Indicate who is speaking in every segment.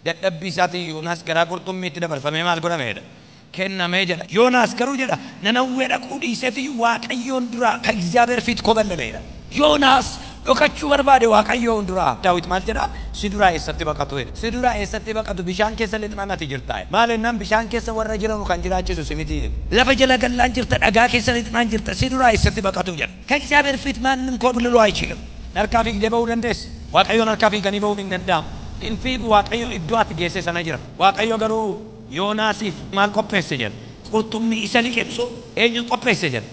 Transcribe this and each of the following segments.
Speaker 1: dadhabbii isaatiin Yoonaas garaa qurxummiitti dabarfamee maal godhameedha kennamee jedha. Yoonaas garuu jedha Nanawwee dhaquu dhiiseeti Waaqayyoon dura kan እግዚአብሔር ፊት ኮበለለedha. Yoonaas dhokachuu barbaade Waaqayyoon dura. Daawit maal jedha si dura eessatti baqatu jedha. Si dura eessatti baqatu bishaan keessa lixnaan ati jirtaa. Maal ennaan bishaan keessa warra jiran kan jiraachisu si miti. Lafa jala gallaan jirta dhagaa keessa lixnaan jirta si dura eessatti baqatu jedha. Kan እግዚአብሔር ፊት ማንም ኮብልሎ አይችልም. Harkaa fiigdee ba'uu dandeessa. Waaqayyoon harkaa fiiganii ba'uu hin danda'amu. In fiigu Waaqayyo iddoo ati geesse sana jira. Waaqayyo garuu Yoonaasiif maal qopheesse jedha. Qurxummii isa liqeessu eenyu qopheesse jedha.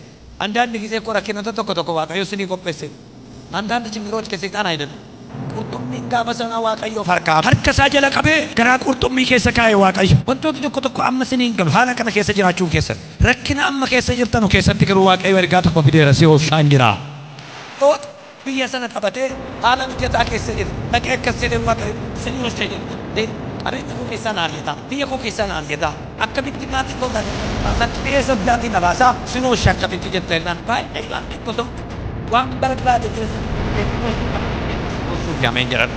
Speaker 1: Andaanni gisee koo rakkinoota tokko Waaqayyo sinii qopheesse. Andaanni chimbiroota keessa ixaan ayyadan. Qurxummiin gaafa sana Waaqayyoof harka isaa jala qabee garaa qurxummii keessa kaa'e Waaqayyo. Wantoota tokko amma sinii hin galu haala kana keessa jiraachuu keessatti. Rakkina amma keessa jirtanu keessatti garuu Waaqayyo ergaa tokko fideera si oolchaan jira. Biyya sana qabatee haala mijataa keessa jira. Dhaqee akkas jedhee Waaqayyo sinii oolchee jira. Qabeenya koo keessaa naan jedha. Biyya koo keessaa naan jedha. Akkamitti maatii koo kan natti dhiyeessa addaatiin nabaasaa sinii oolchee akkamitti jettee naan baay'ee laafee tokko waan barbaade keessa. Ameen jedhan.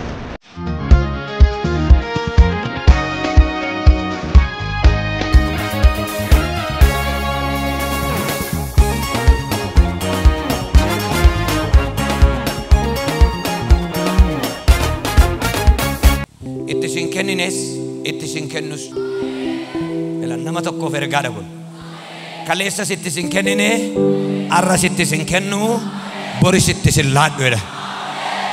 Speaker 1: Itti sin kennines itti sin kennus elan nama tokkoof ergaa dhabuun kaleessas itti sin kennine arras itti sin kennu boris itti sin laadhu jedha.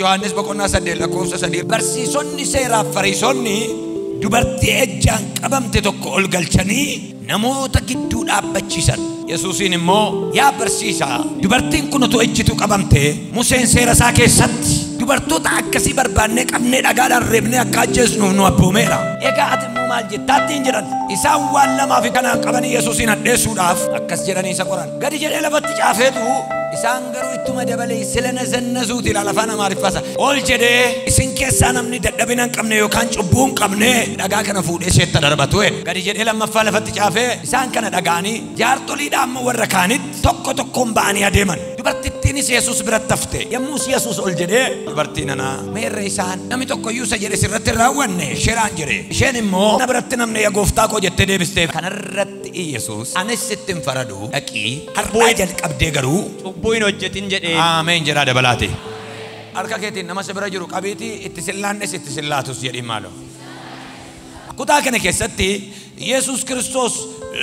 Speaker 1: Yohaannis boqonnaa 8 lakkoofsa 3 barsiisonni seeraaf fariisonni dubartii ejjaan qabamte tokko ol galchanii namoota gidduu dhaabbachiisan. Yesuusiin immoo yaa barsiisaa dubartiin kun utuu ejjitu qabamte Museen seera isaa keessatti dubartoota akkasii barbaannee qabnee dhagaadhaan reebnee akka ajjeesnuuf nu abboomeera. Egaa ati immoo maal jettaattiin jedhan. Isaan waan lamaa fi kanaan qabanii Yesuusiin hadheessuudhaaf akkas jedhanii isa qoran. Gadi jedhee lafatti caafeetu isaan garuu ittuma dabalee silana zannasuuti ilaala afaan Amaariffaa. Ol jedhee isin keessaa namni dadhabina hin qabne yookaan cubbuu hin qabne dhagaa kana fuudhee isheetti darbatu. Gadi jedhee lammaffaa lafatti caafee isaan kana dhagaanii jaartoliidha amma warra kaanitti tokkoon ba'anii adeeman. Dubartittiinis Yesuus biratti hafte. Yommus Yesuus ol jedhee dubartiin ana meerre isaan namni tokko iyyuu isa jedhe sirratti raawwanne sheraan jedhe. Isheen immoo na biratti namni yaa gooftaa koo jettee deebistee. Kanarratti Yesuus anis sitti hin faradu dhaqii har'aa jalqabdee garuu cubbuu hin hojjetin jedhee. Ameen jedhaa dabalaate. Harka keetiin nama si bira jiru qabiitii itti sillaannes itti sillaatus jedhi maaloo. Kutaa kana keessatti Yesuus Kiristoos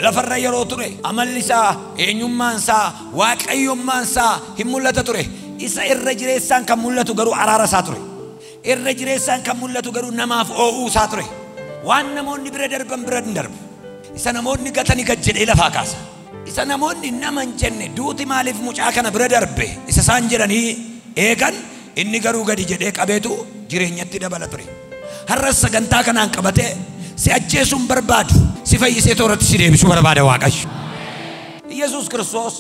Speaker 1: lafarra yeroo ture amalli isaa eenyummaan isaa waaqayyummaan isaa hin mul'ata ture. Isa irra jireessaan kan mul'atu garuu araara isaa ture. Irra jireessaan kan mul'atu garuu namaaf oo'uu isaa ture. Waan namoonni bira darban bira hin darbu. Isa namoonni gatanii gad jedhee lafaa kaasa. Isa namoonni nama hin jenne duuti maaliif mucaa kana bira darbe isa isaan jedhanii eegan inni garuu gadi jedhee qabeetu jireenyatti dabala ture. Har'as sagantaa kanaan qabatee si ajjeesuun barbaadu si fayyisee tooratti si deebisuu barbaada Waaqayyo. Yesuus Kiristoos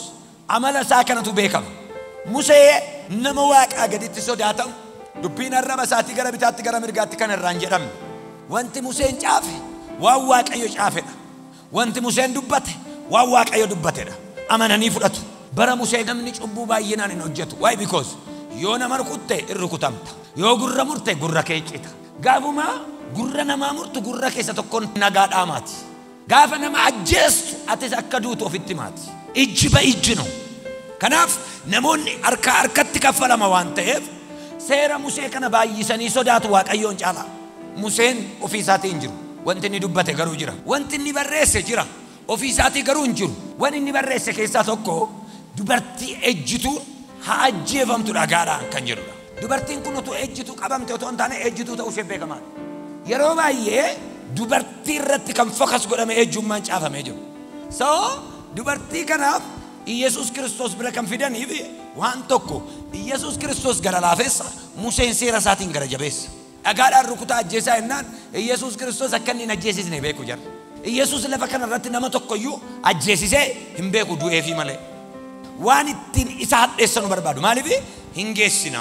Speaker 1: amala isaa kanatu beekama. Musee nama Waaqaa gaditti sodaatamu dubbiin arraba isaatii gara bitaatti gara mirgaatti kan irraan jedhamne. Wanti Museen caafe waan Waaqayyo caafedha. Wanti Museen dubbate waan Waaqayyo dubbatedha. Amananii fudhatu. Bara Musee namni cubbuu baay'inaan hin hojjetu. Why? Because yoo nama rukutte irrukutamta. Yoo gurra murte gurra kee cita. Gaafuma gurra namaa murtu gurra keessa tokkoon nagaa dhaamaati. Gaafa nama ajjeestu atis akka duutu ofitti maati. Ijji ba ijji no. Kanaaf namoonni harkatti kaffalama waan ta'eef seera Musee kana baay'isanii sodaatu Waaqayyoon caala. Museen ofii isaatii hin jiru. Wanti inni dubbate garuu jira. Wanti inni barreesse jira. Ofii isaatii garuu hin jiru. Wanti inni barreesse keessaa tokko dubartii ejjituun haa ajjeefamtu dhagaadhaan kan jedhudha. Dubartiin kun utuu ejjitu qabamte otoo hin taane ejjituu ta'uu ishee beekamaadha. Yeroo baay'ee dubartii irratti kan fokas godhame ejjummaan caafamee jiru. So dubartii kanaaf Yesuus Kiristoos bira kan fidaniif waan tokko Yesuus Kiristoos gara laafessa Museen seera isaatiin gara jabeessa. Dhagaadhaan rukutaa ajjeesaa jennaan Yesuus Kiristoos akka inni hin ajjeesisne beeku jira. Yesuus lafa kanarratti nama tokkoyyuu ajjeesisee hin beeku du'eefii malee. Waan ittiin isa hadheessanu barbaadu maaliif hin geessina.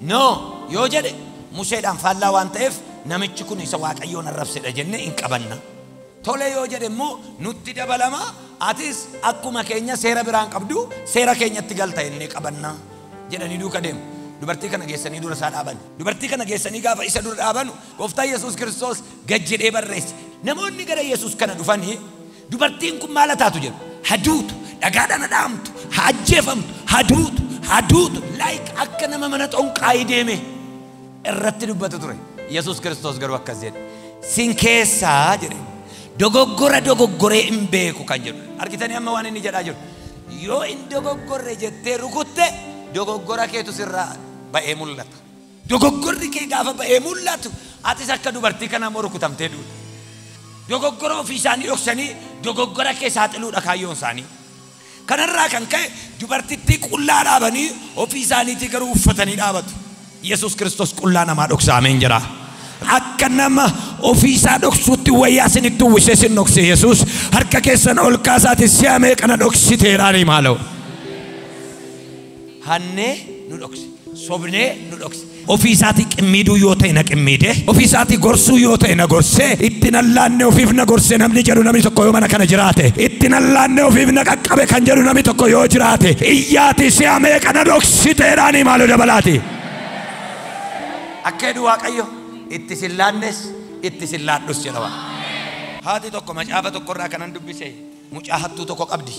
Speaker 1: No yoo jedhe Museedhaan faallaa waan ta'eef namichi kun isa Waaqayyoon arrabsedha jennee hin qabanna. Tole yoo jedhe immoo nutti dabalama atis akkuma keenya seera biraan qabdu seera keenyatti galta jennee qabanna jedhanii duuka deemu. dubartii kana geessanii dura isaa dhaaban. Dubartii kana geessanii gaafa isa dura dhaaban gooftaa Yesuus Kiristoos gad jedhee barreesse. Namoonni gara Yesuus kana dhufanii dubartiin kun maal taatu jedhu. Haduutu dhagaadhaan dhaamtu, ajjeefamtu, haduutu like akka nama mana xonqaayii deeme irratti dubbatu ture. Yesuus Kiristoos garuu akkas jedhe. Sin keessaa jedhe dogoggoree hin beeku kan jedhu. Argitanii amma waan inni jedhaa jiru. Yoo in dogoggorre jettee rukutte dogoggora keetu sirraa ba'ee mul'ata. Dogoggorri kee gaafa ba'ee mul'atu atis akka dubartii kanaa moo rukutamtee duuta. Dogoggora ofii isaanii dhoksanii dogoggora kee saaxiluudha kaayyoon isaanii. Kanarraa kan ka'e dubartittii qullaa dhaabanii ofii isaaniitii garuu uffatanii dhaabatu. Yesuus Kiristoos qullaa namaa dhoksa. Ameen jira. Akka nama ofii isaa dhoksuutti wayyaa isinitti uwwisee sin dhokse Yesuus harka keessan ol kaasaati si'a meeqana dhoksiteedhaanii maaloo. Hannee nu dhokse, sobnee nu dhokse. Ofii isaatii qimmiiduu yoo ta'e na qimmiide, ofii isaatii gorsuu yoo ta'e na gorsee, itti nallaanne ofiif na gorsee namni jedhu namni tokko yoo mana kana jiraate, itti nallaanne ofiif na qaqqabe kan jedhu namni tokko yoo jiraate, iyyaati si'a meeqana dhoksiteedhaanii maaloo dabalaati. Akka jedhu Waaqayyo itti sillaannes itti sillaadhus jedhama. Haati tokko macaafa tokkorraa kanan dubbise mucaa hattuu tokko qabdi.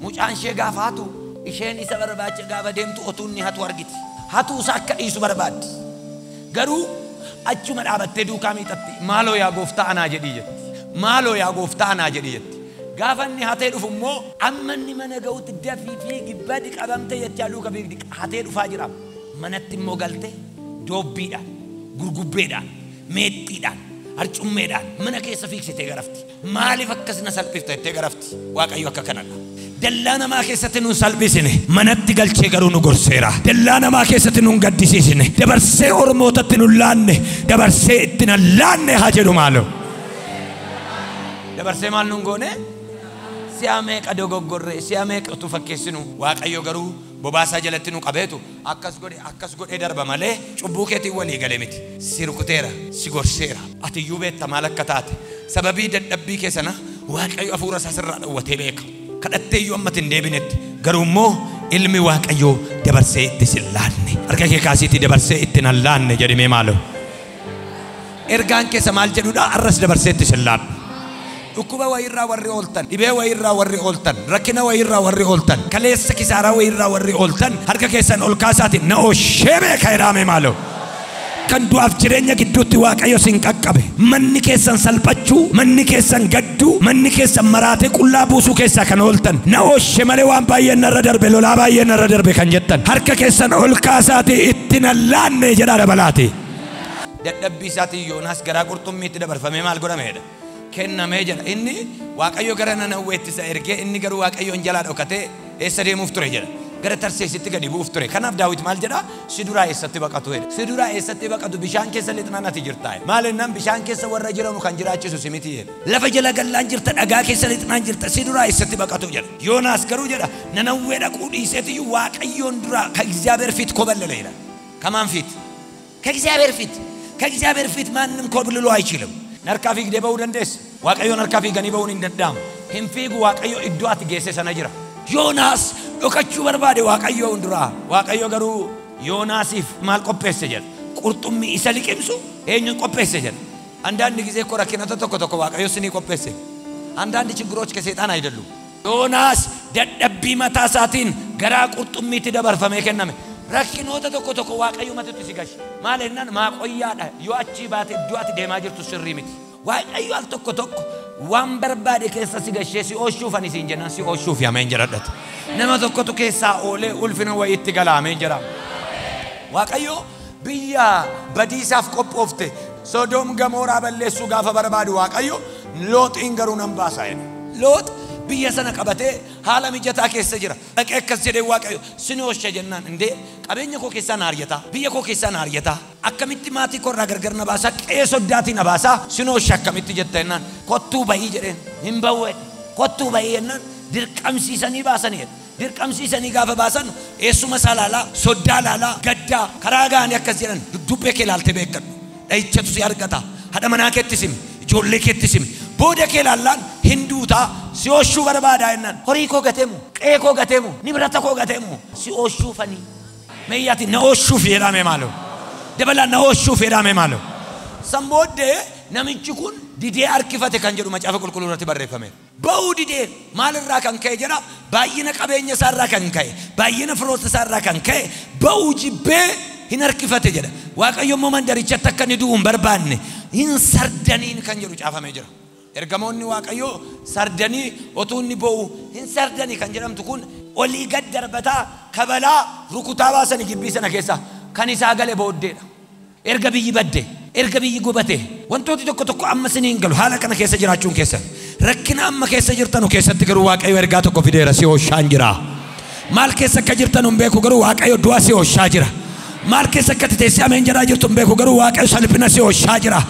Speaker 1: Mucaan ishee gaafa hatu isheen isa barbaacha gaafa deemtu otuun ni hatu argiti. Hatuu isa akka dhiisu barbaaddi. Garuu achuma dhaabattee duukaa miixatti maaloo yaa gooftaa anaa jedhii jetti. Maaloo yaa gooftaa anaa jedhii jetti. Gaafa inni hatee dhufu immoo amma inni mana ga'utti dafii fiigi badi qabamte jechaa duuka fiigdi hatee dhufaa jira. Manatti immoo galte doobbiidhaan, gurgubbeedhaan, meexxiidhaan, arcummeedhaan mana keessa fiigsitee garafti. Maaliif akkasina salphifte jettee garafti? Waaqayyo akka kanadha. Dallaa namaa keessatti nuun salphisine manatti galchee garuu nu gorseera. Dallaa namaa keessatti nuun gaddisiisine dabarsee ormootatti nuun laanne dabarsee itti nan laanne haa jedhu maaloo. Dabarsee maal nuun goone? Si'a meeqa dogoggorre, si'a meeqa utuu fakkeessinu Waaqayyo garuu bobaasaa jalatti nu qabeetu akkas godhee darba malee cubbuu keetiin walii galee miti. Si rukuteera, si gorseera. Ati iyyuu beekta maal akka taate. Sababii dadhabbii keessana Waaqayyo hafuura isaa sirraa dhowwatee beeka. Kadhattee iyyuu ammatti hin deebinetti garuu immoo ilmi Waaqayyoo dabarsee itti sin laanne. Harka kee kaasiitii dabarsee itti nan laanne jedhimee maaloo. Ergaan keessa maal jedhudha? Arras dabarsee itti sin laanne. Dhukkuba wayirraa warri ooltan, dhibee wayirraa warri ooltan, rakkina wayirraa warri ooltan, kaleessa kisaaraa wayirraa warri ooltan harka keessan ol kaasaatiin na oshee beeka jedhame maaloo. Kan du'aaf jireenya gidduutti Waaqayyo sin qaqqabe. Manni keessan salphachuu, manni keessan gadduu, manni keessan maraatee qullaa buusuu keessaa kan ooltan na oshee malee waan baay'een narra darbe, lolaa baay'een narra darbe kan jettan harka keessan ol kaasaatii itti nan laanne jedhaa dabalaati. Dadhabbii isaatii Yoonaas garaa qurxummiitti dabarfamee maal godhameedha? Kennamee jira. Inni Waaqayyo gara Nanawweetti isa ergee inni garuu Waaqayyoon jalaa dhokatee eessa deemuuf ture jedha. Gara Tarseesitti gadi bu'uuf ture. Kanaaf Daawit maal jedha? Si duraa eessatti baqatu jedha. Si duraa eessatti baqatu bishaan keessa lixnaan ati jirtaa. Maal ennaan bishaan keessa warra jiranu kan jiraachisu si miti jedha. Lafa jala gallaan jirta, dhagaa keessa lixnaan jirta, si duraa eessatti baqatu jedha. Yoonaas garuu jedha Nanawwee dhaquu dhiiseetiyyuu Waaqayyoon duraa ከእግዚአብሔር ፊት ኮበለለ ይላል። ከማን ፊት? ከእግዚአብሔር ፊት። ከእግዚአብሔር ፊት ማንም ኮብልሎ አይችልም። Narkaa fiigdee ba'uu dandeessa. Waaqayyo narkaa fiiganii ba'uun hin danda'amu. Hin fiigu Waaqayyo iddoo ati geesse sana jira. Yoonaas dhokachuu barbaade Waaqayyo hunduraa. Waaqayyo garuu Yoonaasiif maal qopheesse jedha? Qurxummii isa liqimsu eenyuun qopheesse jedha? Andaanni ጊዜ እኮ rakkinata tokko Waaqayyo sinii qopheesse. Andaanni ችግሮች ከሰይጣን አይደሉም. Yoonaas dadhabbii mataa isaatiin garaa qurxummiitti dabarfamee kenname. Rakkinoota tokko Waaqayyo matutti si gashi. Maal ennaan maaqoyyaadha. Yoo achii baate iddoo ati deemaa jirtu sirrii miti. Waaqayyo al tokko waan barbaade keessa si gashee si oolchuuf ani siin jennaan si oolchuuf yameen jedhadhata. Nama tokkotu keessaa oolee ulfina wayiitti galaameen jira. Waaqayyo biyya badiisaaf qophoofte Sodoom Gamooraa balleessuu gaafa barbaadu Waaqayyo Looxiin garuu nan baasa jedhe. Loox biyya sana qabatee haala mijataa keessa jira. Dhaqee akkas jedhee Waaqayyo sin oolcha jennaan indee qabeenya koo keessaa na ariyataa, biyya koo keessaa na ariyataa, akkamitti maatii koo irraa gargar na baasaa, qe'ee soddaatii na baasaa, sin oolcha akkamitti jetta jennaan kottuu bahii jedheen hin bawwee kottuu bahii jennaan dirqamsiisanii baasanii jedhe. Dirqamsiisanii gaafa baasan eessuma isaa laalaa, soddaa laalaa, gaddaa karaa ga'anii akkas jedhan dubbii kee laaltee beekadhu. Dha'ichatu si argata, haadha manaa keetti simi, ijoollee keetti simi. Booda kee laallaan hinduutaa si oolchuu barbaadaa jennaan horii koo gateemu, qe'ee koo gateemu, nibrata koo gateemu si oolchuufanii meeyyati na ooshuuf jedhame maaloo dabala na ooshuuf jedhame maaloo samboodde namichi kun didee harkifate kan jedhu macaafa qulqulluu irratti barreeffame ba'uu didee maalirraa kan ka'e jedha baay'ina qabeenya isaarraa kan ka'e baay'ina firoota isaarraa kan ka'e ba'uu jibbee hin harkifate jedha waaqayyo immoo mandarichatti akka inni du'u hin barbaanne hin sardaniin kan jedhu caafamee jira ergamoonni waaqayyo sardanii otuu inni ba'u hin sardanii kan jedhamtu kun olii gad darbataa kabalaa rukutaa baasanii gibbii sana keessa kan isaa gale booddeedha erga biyyi badde erga biyyi gubate wantooti tokko tokko amma siniin galu haala kana keessa jiraachuun keessan rakkina amma keessa jirtanu keessatti garuu waaqayyo ergaa tokko fideera si ooshaan jira maal keessa akka jirtanu hin beeku garuu waaqayyo du'a si ooshaa jira maal keessa akka teessee ameen jedhaa jirtu hin beeku garuu waaqayyo salphina si ooshaa jira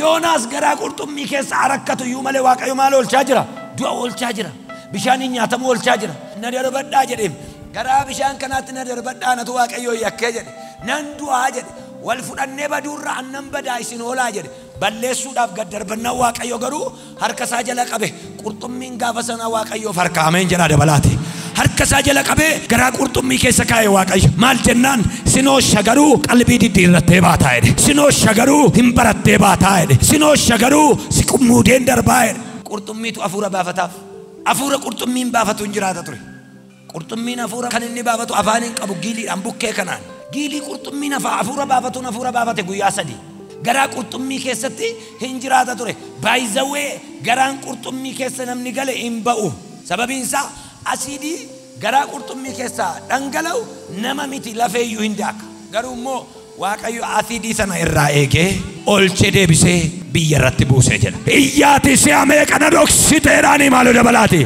Speaker 1: Yoonaas garaa qurxummii keessa arakkatu iyyuu malee waaqayyo maal oolchaa jira du'a oolchaa jira bishaaniin nyaatamu oolchaa jira na darbadhaa jedheen garaa bishaan kanaatti na darbadhaa natu waaqayyo yakkee jedhe nan du'aa jedhe wal fudhannee baduurra annan badaa isin oolaa jedhe balleessuudhaaf gad darbannaa waaqayyo garuu harka isaa jala qabe qurxummiin gaafa sana waaqayyoof harka ameen jedhaa dabalaati harka isaa jala qabe garaa qurxummii keessa kaa'e waaqayyo maal jennaan sinoo shagaruu qalbii diddiirrattee baataa jedhe sinoo shagaruu hin barattee baataa jedhe sinoo shagaruu si qummuudeen darbaa jedhe qurxummiitu afuura baafataaf afuura qurxummiin baafatu hin jiraata ture qurxummiin afuura kan inni baafatu afaaniin qabu giiliidhaan bukkee kanaan giilii qurxummiin afuura baafatuun afuura baafate guyyaa 3 garaa qurxummii keessatti hin jiraata ture baay'izawee garaan qurxummii keessa namni gale hin ba'u sababiin isaa asiidii garaa qurxummii keessa dhangala'u nama miti lafeeyyuu hin daaka garuu immoo waaqayyo asiidii sana irraa eegee olchee deebisee biyya irratti buusee jedha iyyaati si'amee kana dhoksiteedhaanii maaloo dabalaati